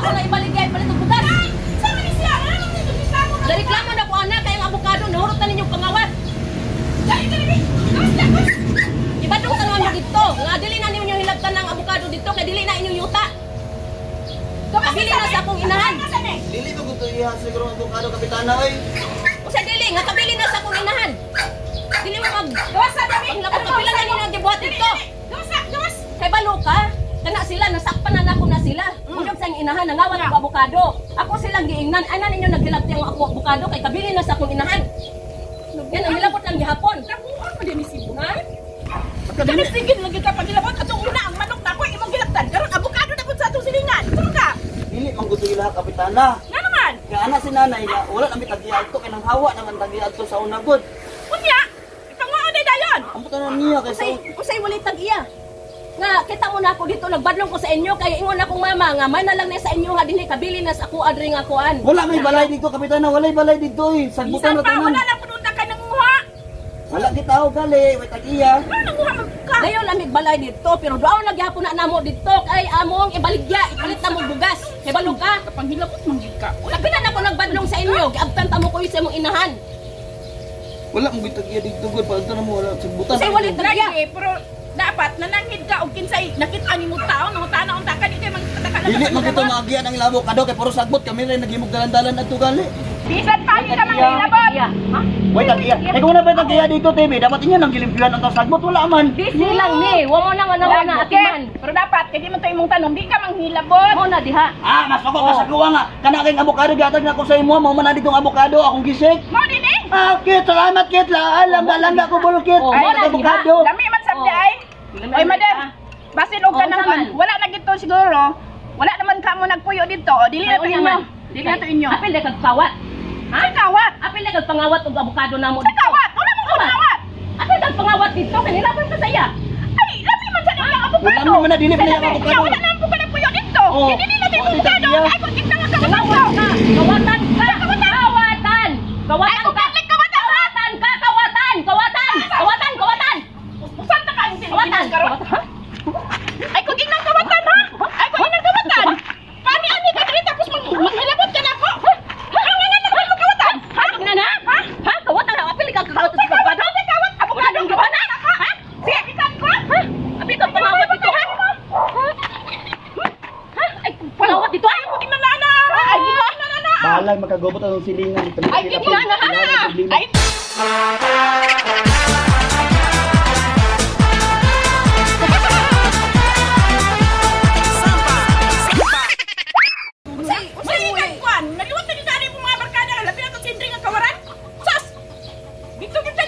ko na ibaligay palit ng bugas. Sama ni siya. Ano nito reklamo na? Reklamo na po anak kay ang abukado nahurot na ninyong pangawat. Dali dali. Gawas. Ibadong sa naman dito. Nga dili na ninyong hilabtan ng abukado dito kay dili na inyong yuta. Kabili na sa akong inahan. Dili mo gusto iya siguro ang abukado kapitana oy. Usa dili nga kabili na sa akong inahan. Dili mo mag Gawas sa dali. labot kapila na ninyo gibuhat dito. Gawas. Kay balo ka. Kana sila nasakpan na nako na sila. Mudog sa inahan nangawat ang abukado. Ako silang giingnan. Ana ninyo naghilabti ang ako abukado kay kabili na sa akong inahan. Yan ang hilabot lang gihapon. Nakuha mo din si ha? Dili. Kani sigid lagi ka pagilabot atong una ang manok nako imong gilabtan. Karon abukado na pud sa atong silingan. Turo ka. Dili man gusto ila kapitana. Nga naman. Nga ana si nanay nga wala nami tagiya adto kay nang hawa naman tagiya adto sa unagod. Unya. Ipanguha na dayon. Amo tanan niya kay Usay walay tag-iya. Nga kita mo na ako dito nagbadlong ko sa inyo kay ingon akong mama nga man na lang na sa inyo nga dinhi kabili na sa ako adri nga kuan. wala may balay dito kapitana, walay balay dito eh. Sagbutan Isan na pa tanan. wala lang pud unta ka nanguha. Wala kita o gali, may tagiya. Ano nanguha man ka? Dayon lamig balay dito pero daw nagyapon na namo dito kay among ibaligya ipalit na mo bugas. Kay balog ka. Kapanghilabot man gid ka. Labi na ako nagbadlong sa inyo. Giabtan ta mo ko sa imong inahan. Wala mo tagiya dito gud pa na mo wala sagbutan. Usay walay tag-iya. Lagi, pero dapat nananghid ka og kinsay nakita nimo tao nang tanaw unta ka di kay magpataka Dili man kita maagian ang ilabo kado kay puro sagbot kami rin naghimog dalan-dalan adto gali. bisan pa ka manghilabot. Ha? Way tagiya. Kay kung na ba tagiya dito TV, dapat inyo nang gilimpihan ang sagbot wala man. Busy lang ni. Wa mo nang ano na atiman. Pero dapat kay di man to imong tanong di ka manghilabot. Mo na diha. Mas ako kasagawa nga. Kana kay abokado gihatag na ko sa imo, mao man na ditong abokado akong gisik. Mo din eh. Kit, salamat Kit la. Alam na ko bulkit. Oh, Ay, wala diha. abokado. Lami man sabdi ay. Oy madam. Basin og kanang saman. wala na gito siguro. Wala naman ka mo nagpuyo dito. O, dili na to inyo. Dili na to inyo. Apil kag pawat. Ha? Kawat. Apil kag pangawat og abukado namo Sa kawat. Wala mo kawat. Apil kag pangawat dito kanila pa sa saya. Ay, lami man sa nang abukado. Wala naman na dili pa niya abokado. Wala na po ka nagpuyo dito. Oh. Hindi nila tayo Oh, abukado. tita, Ay, kung kita nga Kawatan kawat. ka. Kawatan ka. Kawatan. Ay, Kawatan kung ka. balik kawat. Kawatan ka. Kawatan. Kawatan. Kawatan. Kawatan. Usan ta ka ang Kawatan. siniginan karon. Ay, kung inang kawatan ha? Ay, kung inang kawatan. Pani ani ka diri tapos maghilabot ka na ko. Ang nga naman mo kawatan. Ha? Ina na? Ha? Ha? Kawatan ka. Apil kag kawat sa abukado. Kawat abukado ang gawa na. Ha? Sige, ikan ko. Ha? Apil kag pangawat dito ha? Ha? Ay, pangawat dito ay. Ay, inanana. Ay, inanana. Bahala magkagobot ang silingan dito. Ay, inanana. Ay, Usay ikan kwan. Naliwat na ni dali mo mga barkada. Labi na to sindring ang kawaran. Sus! Dito kita